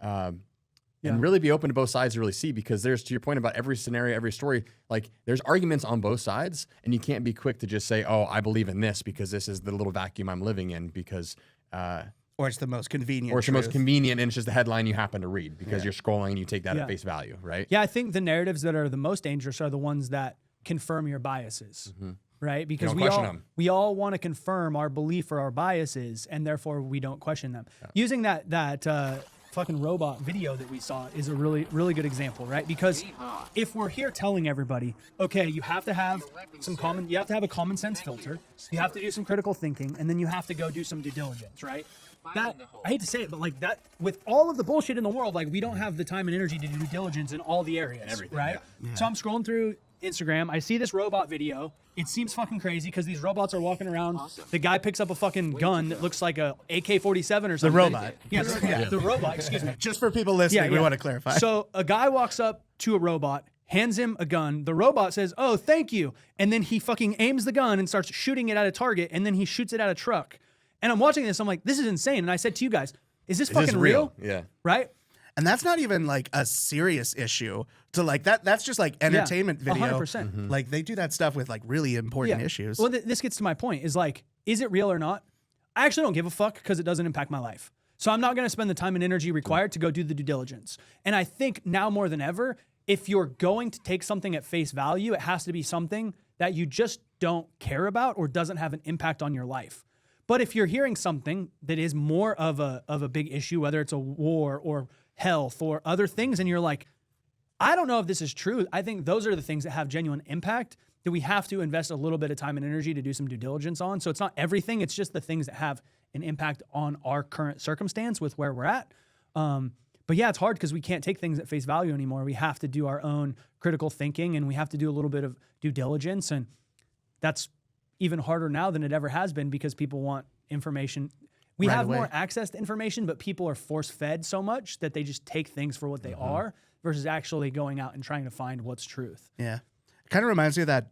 and really be open to both sides to really see, because there's, to your point about every scenario, every story, like there's arguments on both sides, and you can't be quick to just say, oh, I believe in this because this is the little vacuum I'm living in, because Or it's the most convenient. or it's the most truth. convenient, and it's just the headline you happen to read because you're scrolling and you take that Yeah. at face value, right? Yeah, I think the narratives that are the most dangerous are the ones that confirm your biases, right? Because don't we question all them. we all want to confirm our belief or our biases, and therefore we don't question them. Using that fucking robot video that we saw is a really good example, right? Because if we're here telling everybody, okay, you have to have a common sense filter, you have to do some critical thinking, and then you have to go do some due diligence, right? That, I hate to say it, but like that, with all of the bullshit in the world, like we don't have the time and energy to do due diligence in all the areas, right? So I'm scrolling through Instagram, I see this robot video. It seems fucking crazy because these robots are walking around. The guy picks up a fucking gun that looks like a AK-47 or something. robot. The robot, excuse me. Just for people listening, we want to clarify. So a guy walks up to a robot, hands him a gun. The robot says, "Oh, thank you." And then he fucking aims the gun and starts shooting it at a target, and then he shoots it at a truck. And I'm watching this, I'm like, this is insane. And I said to you guys, is this fucking real? Yeah. Right? And that's not even like a serious issue to like that. That's just like entertainment video. 100%. Like they do that stuff with like really important issues. Well, this gets to my point is like, is it real or not? I actually don't give a fuck because it doesn't impact my life. So I'm not going to spend the time and energy required to go do the due diligence. And I think now more than ever, if you're going to take something at face value, it has to be something that you just don't care about or doesn't have an impact on your life. But if you're hearing something that is more of a big issue, whether it's a war or health or other things, and you're like, I don't know if this is true. I think those are the things that have genuine impact that we have to invest a little bit of time and energy to do some due diligence on. So it's not everything. It's just the things that have an impact on our current circumstance with where we're at. But yeah, it's hard because we can't take things at face value anymore. We have to do our own critical thinking, and we have to do a little bit of due diligence. And that's even harder now than it ever has been because people want information. We right have away. more access to information, but people are force fed so much that they just take things for what they are versus actually going out and trying to find what's truth. Yeah. It kind of reminds me of that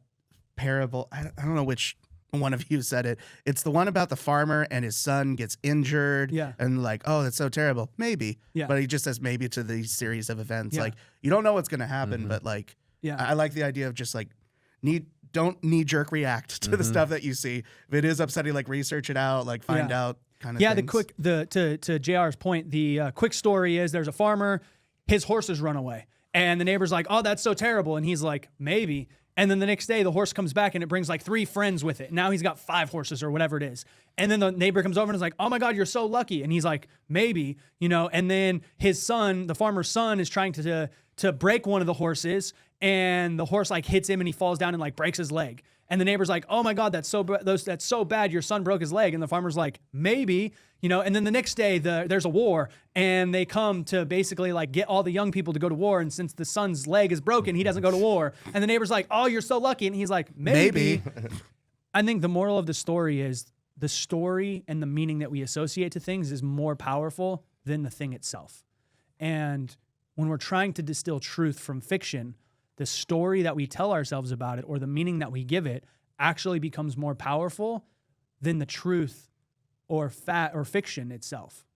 parable. I don't know which one of you said it. It's the one about the farmer and his son gets injured. Yeah. And like, oh, that's so terrible. Maybe. Yeah. But he just says maybe to these series of events. Yeah. Like, you don't know what's going to happen, but like, Yeah. I like the idea of just like, don't knee jerk react to the stuff that you see. If it is upsetting, like research it out, like find out kind of Yeah, things. to JR's point, the quick story is there's a farmer, his horses run away. And the neighbor's like, oh, that's so terrible. And he's like, maybe. And then the next day, the horse comes back and it brings like 3 friends with it. Now he's got 5 horses or whatever it is. And then the neighbor comes over and is like, oh my God, you're so lucky. And he's like, maybe, and then his son, the farmer's son, is trying to break one of the horses. And the horse like hits him and he falls down and like breaks his leg. And the neighbor's like, oh my God, that's so bad. Your son broke his leg. And the farmer's like, maybe, and then the next day there's a war and they come to basically like get all the young people to go to war. And since the son's leg is broken, he doesn't go to war. And the neighbor's like, oh, you're so lucky. And he's like, maybe. I think the moral of the story is the story and the meaning that we associate to things is more powerful than the thing itself. And when we're trying to distill truth from fiction, the story that we tell ourselves about it or the meaning that we give it actually becomes more powerful than the truth or fiction itself.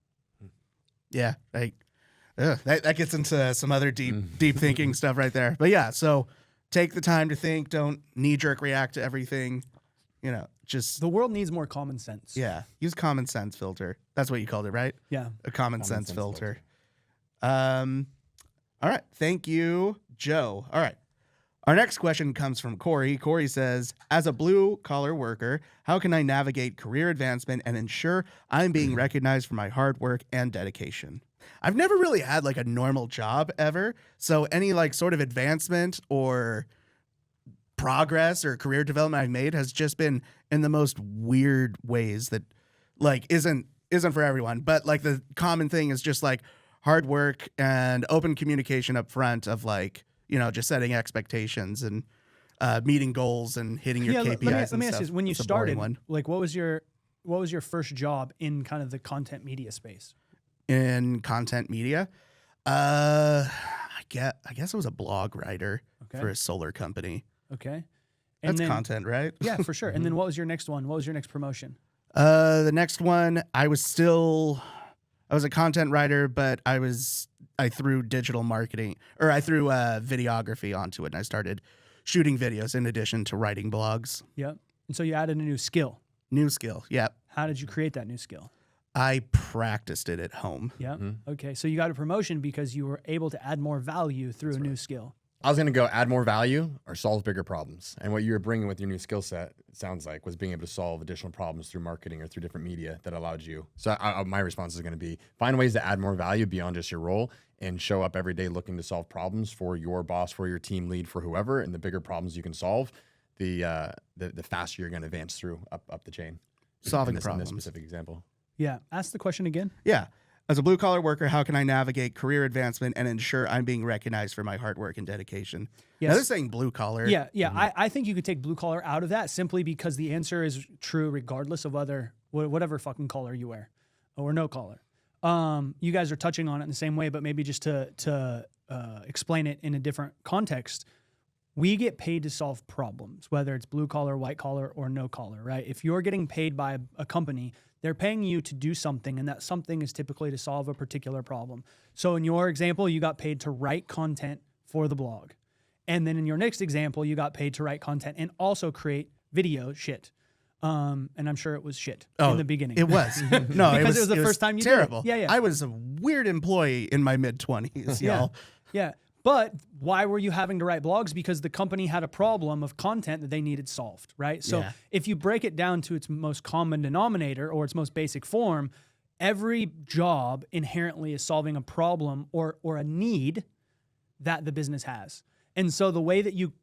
Yeah, that gets into some other deep thinking stuff right there. But yeah, so take the time to think. Don't knee jerk react to everything. Just The world needs more common sense. use common sense filter. That's what you called it, right? Yeah. A common sense filter. All right, thank you, Joe. All right. Our next question comes from Corey. Corey says, as a blue-collar worker, how can I navigate career advancement and ensure I'm being recognized for my hard work and dedication? I've never really had like a normal job ever. So any like sort of advancement or progress or career development I've made has just been in the most weird ways that like isn't for everyone. But like the common thing is just like hard work and open communication up front of like, just setting expectations and meeting goals and hitting your KPIs. Let me ask you, when you It's a boring started, one. like what was your first job in kind of the content media space? In content media, I guess I was a blog writer for a solar company. Okay. That's content, right? Yeah, for sure. And then what was your next one? What was your next promotion? The next one, I was a content writer, but I threw digital marketing, or I threw videography onto it, and I started shooting videos in addition to writing blogs. Yep. And so you added a new skill. New skill, yep. How did you create that new skill? I practiced it at home. Yeah. Okay. So you got a promotion because you were able to add more value through a new skill. I was going to go add more value or solve bigger problems. And what you were bringing with your new skill set, it sounds like, was being able to solve additional problems through marketing or through different media that allowed you. So my response is going to be find ways to add more value beyond just your role and show up every day looking to solve problems for your boss, for your team lead, for whoever. And the bigger problems you can solve, the faster you're going to advance through up the chain. Solving in problems. this specific example. Yeah. Ask the question again. Yeah. As a blue-collar worker, how can I navigate career advancement and ensure I'm being recognized for my hard work and dedication? Yes. Now, they're saying blue-collar. Yeah. I think you could take blue collar out of that simply because the answer is true regardless of whatever fucking collar you wear or no collar. You guys are touching on it in the same way, but maybe just to explain it in a different context. We get paid to solve problems, whether it's blue collar, white collar, or no collar, right? If you're getting paid by a company, they're paying you to do something, and that something is typically to solve a particular problem. So in your example, you got paid to write content for the blog. And then in your next example, you got paid to write content and also create video shit. And I'm sure it was shit in the beginning. It was. No, because it was the first time you did it. terrible. Yeah. I was a weird employee in my mid-20s, y'all. Yeah. But why were you having to write blogs? Because the company had a problem of content that they needed solved, right? So if you break it down to its most common denominator or its most basic form, every job inherently is solving a problem or a need that the business has. And so the way that you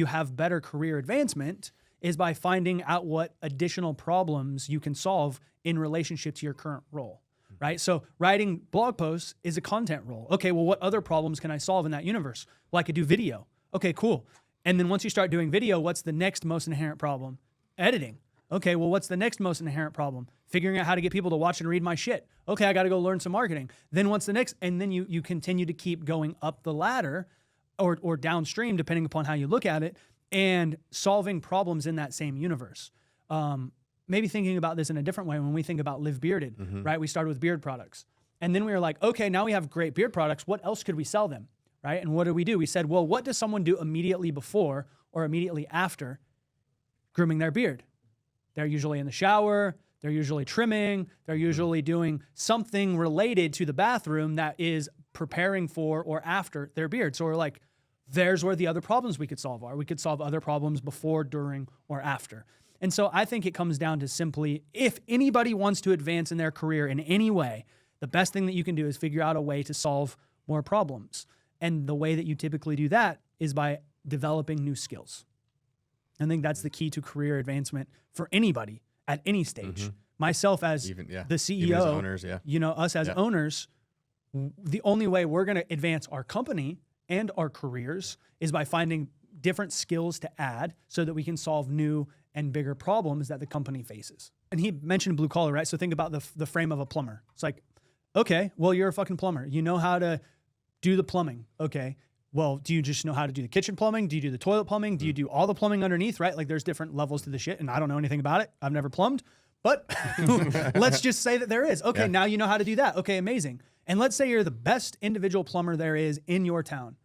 have better career advancement is by finding out what additional problems you can solve in relationship to your current role. Right? So writing blog posts is a content role. Okay, well, what other problems can I solve in that universe? Well, I could do video. Okay, cool. And then once you start doing video, what's the next most inherent problem? Editing. Okay, well, what's the next most inherent problem? Figuring out how to get people to watch and read my shit. Okay, I got to go learn some marketing. Then what's the next? And then you continue to keep going up the ladder or downstream, depending upon how you look at it, and solving problems in that same universe. Maybe thinking about this in a different way when we think about Live Bearded, right? We started with beard products. And then we were like, okay, now we have great beard products. What else could we sell them, right? And what did we do? We said, well, what does someone do immediately before or immediately after grooming their beard? They're usually in the shower. They're usually trimming. They're usually doing something related to the bathroom that is preparing for or after their beard. So we're like, there's where the other problems we could solve are. We could solve other problems before, during, or after. And so I think it comes down to simply, if anybody wants to advance in their career in any way, the best thing that you can do is figure out a way to solve more problems. And the way that you typically do that is by developing new skills. I think that's the key to career advancement for anybody at any stage. Myself as the CEO, even as owners, us as owners, the only way we're going to advance our company and our careers is by finding different skills to add so that we can solve new and bigger problems that the company faces. And he mentioned blue collar, right? So think about the frame of a plumber. It's like, okay, well, you're a fucking plumber. You know how to do the plumbing. Okay. Well, do you just know how to do the kitchen plumbing? Do you do the toilet plumbing? Do you do all the plumbing underneath, right? Like there's different levels to the shit, and I don't know anything about it. I've never plumbed, but let's just say that there is. Okay, now you know how to do that. Okay, amazing. And let's say you're the best individual plumber there is in your town.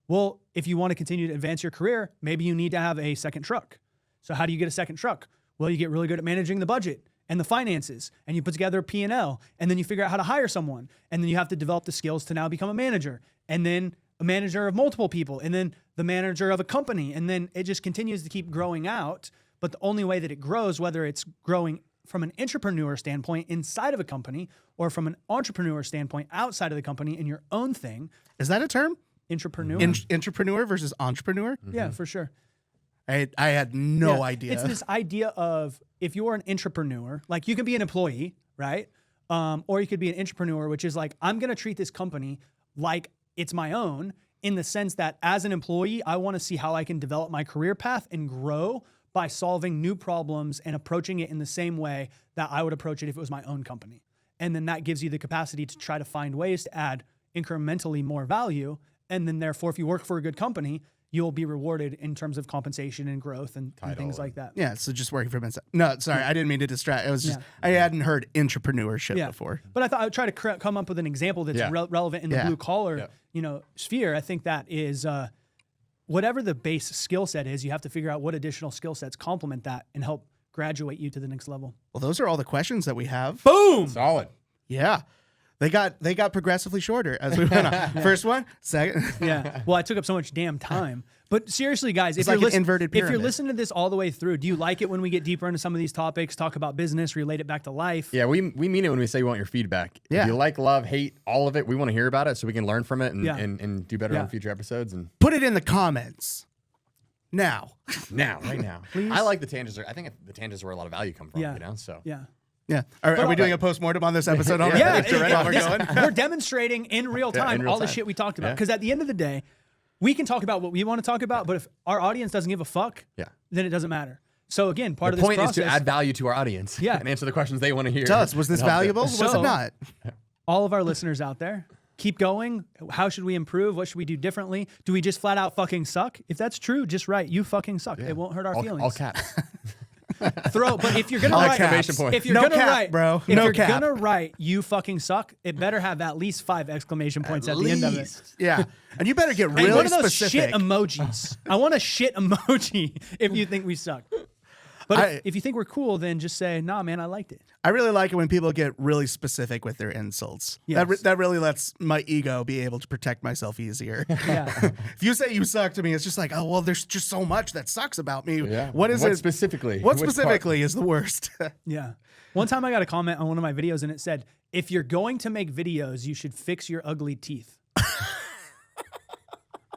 Well, if you want to continue to advance your career, maybe you need to have a second truck. So how do you get a second truck? Well, you get really good at managing the budget and the finances, and you put together a P&L, and then you figure out how to hire someone, and then you have to develop the skills to now become a manager, and then a manager of multiple people, and then the manager of a company, and then it just continues to keep growing out. But the only way that it grows, whether it's growing from an entrepreneur standpoint inside of a company or from an entrepreneur standpoint outside of the company in your own thing. Is that a term? Entrepreneur? Entrepreneur versus entrepreneur? Yeah, for sure. I had no idea. It's this idea of if you're an entrepreneur, like you can be an employee, right? Or you could be an entrepreneur, which is like, I'm going to treat this company like it's my own, in the sense that as an employee, I want to see how I can develop my career path and grow by solving new problems and approaching it in the same way that I would approach it if it was my own company. And then that gives you the capacity to try to find ways to add incrementally more value. And then therefore, if you work for a good company, you'll be rewarded in terms of compensation and growth and things like that. Yeah, so just working for myself. No, sorry, I didn't mean to distract. It was just, I hadn't heard entrepreneurship before. But I thought I would try to come up with an example that's relevant in the blue collar, sphere. I think that is whatever the base skill set is, you have to figure out what additional skill sets complement that and help graduate you to the next level. Well, those are all the questions that we have. Boom! Solid. Yeah. They got progressively shorter as we went on. First one, second. Yeah. Well, I took up so much damn time. But seriously, guys, if like you're, an inverted if you're pyramid. listening to this all the way through, do you like it when we get deeper into some of these topics, talk about business, relate it back to life? Yeah, we mean it when we say we want your feedback. Yeah. If you like, love, hate, all of it, we want to hear about it so we can learn from it and do better on future episodes. And Put it in the comments. Now. right now. Please. I like the tangents. I think the tangents are where a lot of value come from, So Yeah. Yeah. Are we doing a postmortem on this episode already? Yeah, we're demonstrating in real time real all the time. shit we talked about. Because at the end of the day, we can talk about what we want to talk about, but if our audience doesn't give a fuck, then it doesn't matter. So again, part of this point process is to add value to our audience and answer the questions they want to hear. Tell us, was this valuable? Was it not? All of our listeners out there, keep going. How should we improve? What should we do differently? Do we just flat out fucking suck? If that's true, just write, you fucking suck. It won't hurt our feelings. All caps. But if you're gonna write, if you're No gonna cap, write, bro. if No you're cap. gonna write, you fucking suck, it better have at least 5 exclamation points at the end of it. Yeah. And you better get And really one of those specific. shit emojis. I want a shit emoji if you think we suck. But if you think we're cool, then just say, nah, man, I liked it. I really like it when people get really specific with their insults. Yes. That really lets my ego be able to protect myself easier. Yeah. If you say you suck to me, it's just like, oh, well, there's just so much that sucks about me. Yeah. What is What it? specifically? What Which part? specifically is the worst? Yeah. One time I got a comment on one of my videos and it said, if you're going to make videos, you should fix your ugly teeth.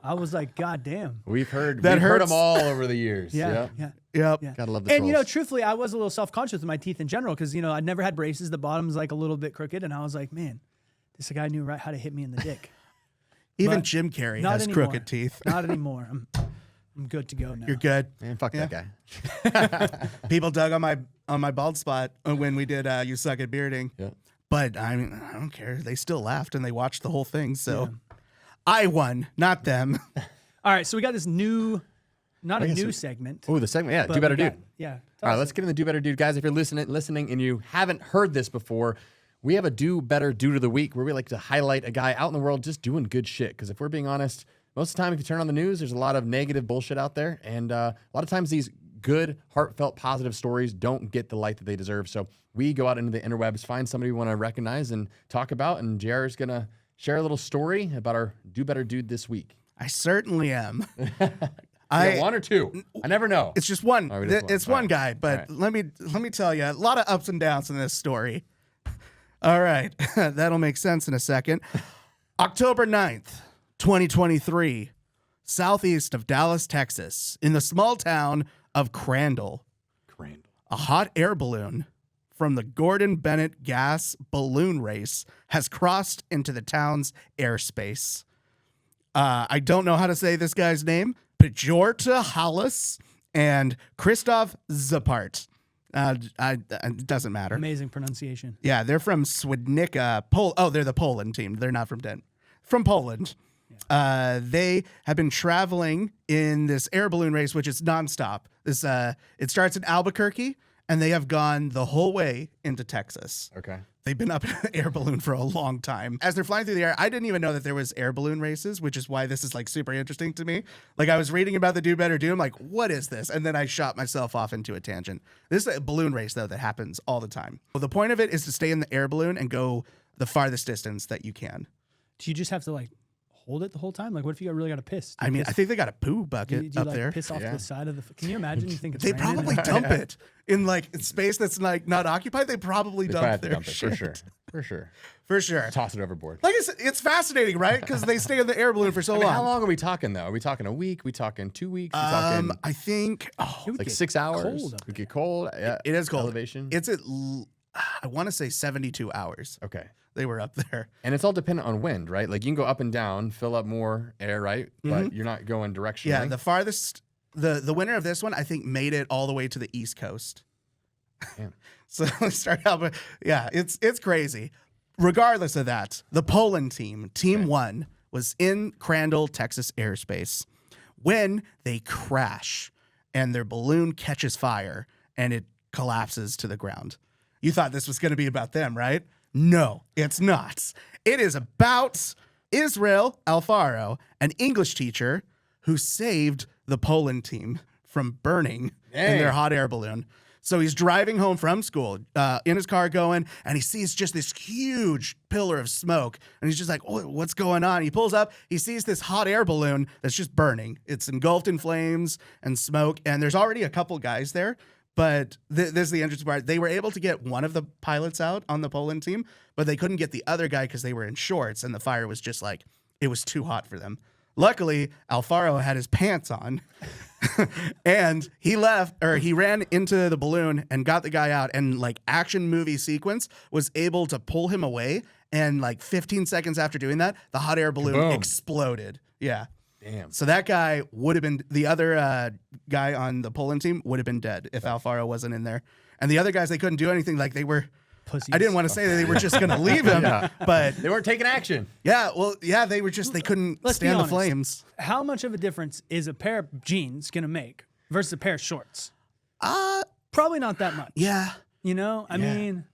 I was like, God damn. We've heard That heard hurts. them all over the years. Yeah. Yep. Gotta love the And, trolls. truthfully, I was a little self-conscious with my teeth in general because, I'd never had braces. The bottom's like a little bit crooked. And I was like, man, this guy knew right how to hit me in the dick. Even But Jim Carrey not has anymore. crooked teeth. Not anymore. I'm I'm good to go now. You're good. Man, fuck that guy. People dug on my bald spot when we did You Suck at Bearding. Yeah. But I mean, I don't care. They still laughed and they watched the whole thing. So I won, not them. All right, so we got this new, not a new segment. Oh, the segment. Yeah, but Do Better we got- Dude. Yeah. All right, let's get in the Do Better Dude. Guys, if you're listening and you haven't heard this before, we have a Do Better Dude of the Week where we like to highlight a guy out in the world just doing good shit. Because if we're being honest, most of the time if you turn on the news, there's a lot of negative bullshit out there. And a lot of times these good, heartfelt, positive stories don't get the light that they deserve. So we go out into the interwebs, find somebody we want to recognize and talk about. And JR is going to share a little story about our Do Better Dude this week. I certainly am. One or two? I never know. It's just one. Oh, it is one. It's All one right. guy, but All let me tell you, a lot of ups and downs in this story. All right, that'll make sense in a second. October 9th, 2023, southeast of Dallas, Texas, in the small town of Crandall, a hot air balloon from the Gordon Bennett gas balloon race has crossed into the town's airspace. I don't know how to say this guy's name. Pejorta Hollis and Christoph Zapart. It doesn't matter. Amazing pronunciation. Yeah, they're from Swidnica, they're the Poland team. They're not from Denver. From Poland. They have been traveling in this air balloon race, which is nonstop. It starts in Albuquerque, and they have gone the whole way into Texas. Okay. They've been up in an air balloon for a long time. As they're flying through the air, I didn't even know that there was air balloon races, which is why this is like super interesting to me. Like I was reading about the Do Better Do, I'm like, what is this? And then I shot myself off into a tangent. This is a balloon race though that happens all the time. Well, the point of it is to stay in the air balloon and go the farthest distance that you can. Do you just have to like hold it the whole time? Like, what if you really got to piss? Do I you mean, piss- I think they got a poo do bucket you, do you up like there. piss off Yeah. the side of the? Can you imagine? You think it's They raining? probably dump it in like space that's like not occupied. They probably They dump probably have to their dump it, shit. for sure. For sure. For sure. Toss it overboard. Like it's fascinating, right? Because they stay in the air balloon for so I mean, long. how long are we talking though? Are we talking a week? We talking 2 weeks? We talking I think It would like get 6 hours? cold up We there. get cold. Yeah. it is cold. Elevation. It's at I want to say 72 hours. Okay. They were up there. And it's all dependent on wind, right? Like you can go up and down, fill up more air, right? But you're not going directionally. Yeah, the farthest the winner of this one I think made it all the way to the East Coast. Damn. So let's start out with it's crazy. Regardless of that, the Poland team, Team 1, was in Crandall, Texas airspace when they crash and their balloon catches fire and it collapses to the ground. You thought this was going to be about them, right? No, it's not. It is about Israel Alfaro, an English teacher who saved the Poland team from burning in their hot air balloon. So he's driving home from school in his car going, and he sees just this huge pillar of smoke. And he's just like, oh, what's going on? He pulls up, he sees this hot air balloon that's just burning. It's engulfed in flames and smoke. And there's already a couple guys there. But this is the interesting part. They were able to get one of the pilots out on the Poland team, but they couldn't get the other guy because they were in shorts and the fire was just like, it was too hot for them. Luckily, Alfaro had his pants on and he ran into the balloon and got the guy out, and like action movie sequence was able to pull him away. And like 15 seconds after doing that, the hot air balloon Kaboom. exploded. Yeah. Damn. So that guy would have been, the other guy on the Poland team would have been dead if Alfaro wasn't in there. And the other guys, they couldn't do anything. Like they were, Pussies. I didn't want to say that they were just going to leave him, but They weren't taking action. they were just, they couldn't Let's be stand the honest. flames. How much of a difference is a pair of jeans gonna make versus a pair of shorts? Probably not that much. Yeah, You know, I mean,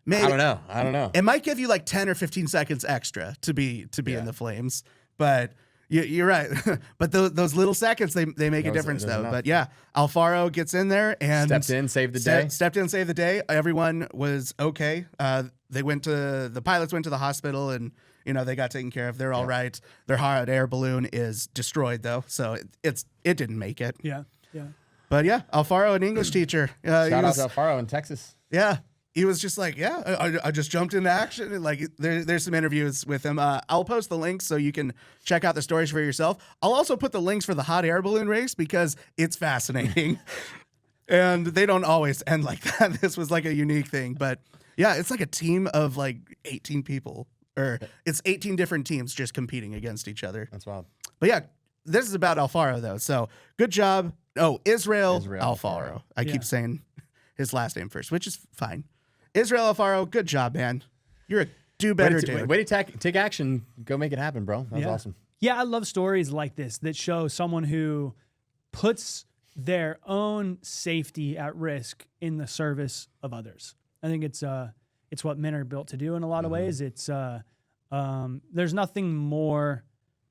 maybe. I don't know. It might give you like 10 or 15 seconds extra to be in the flames, but you're right. But those little seconds, they make a difference there's though. enough. But yeah, Alfaro gets in there and Stepped in, saved the day. Stepped in, saved the day. Everyone was okay. The pilots went to the hospital and they got taken care of. They're all right. Their hot air balloon is destroyed though, so it didn't make it. yeah. But yeah, Alfaro, an English teacher. Shout out to Alfaro in Texas. Yeah. He was just like, I just jumped into action. And like, there's some interviews with him. I'll post the links so you can check out the stories for yourself. I'll also put the links for the hot air balloon race because it's fascinating. And they don't always end like that. This was like a unique thing. But yeah, it's like a team of like 18 people. Or it's 18 different teams just competing against each other. That's wild. But yeah, this is about Alfaro though. So good job. Oh, Israel Alfaro. I Yeah. keep saying his last name first, which is fine. Israel Alfaro, good job, man. You're a do better dude. Way to take action. Go make it happen, bro. That was awesome. Yeah, I love stories like this that show someone who puts their own safety at risk in the service of others. I think it's what men are built to do in a lot of ways. It's there's nothing more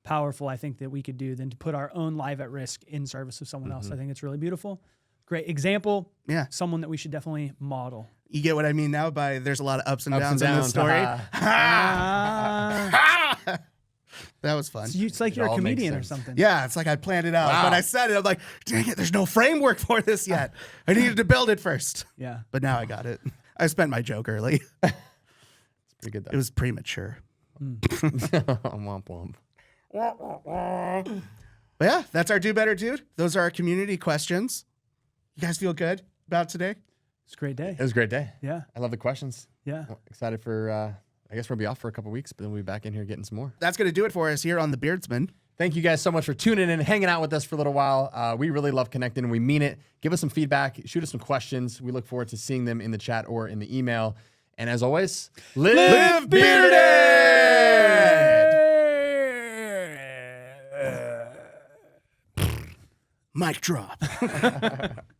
powerful, I think, that we could do than to put our own life at risk in service of someone else. I think it's really beautiful. Great example. Yeah. Someone that we should definitely model. You get what I mean now by there's a lot of ups and downs in this story. That was fun. It's like you're a all makes comedian or sense. something. Yeah, it's like I planned it out. Wow. But I said it, I'm like, dang it, there's no framework for this yet. I needed to build it first. Yeah. But now I got it. I spent my joke early. It's pretty good, It though. was premature. Womp womp. But yeah, that's our Do Better Dude. Those are our community questions. You guys feel good about today? It's a great day. It was a great day. Yeah. I love the questions. Yeah. Well, excited for, I guess we'll be off for a couple weeks, but then we'll be back in here getting some more. That's going to do it for us here on the Beardsmen. Thank you guys so much for tuning in and hanging out with us for a little while. We really love connecting and we mean it. Give us some feedback. Shoot us some questions. We look forward to seeing them in the chat or in the email. And as always, live bearded! Mic drop.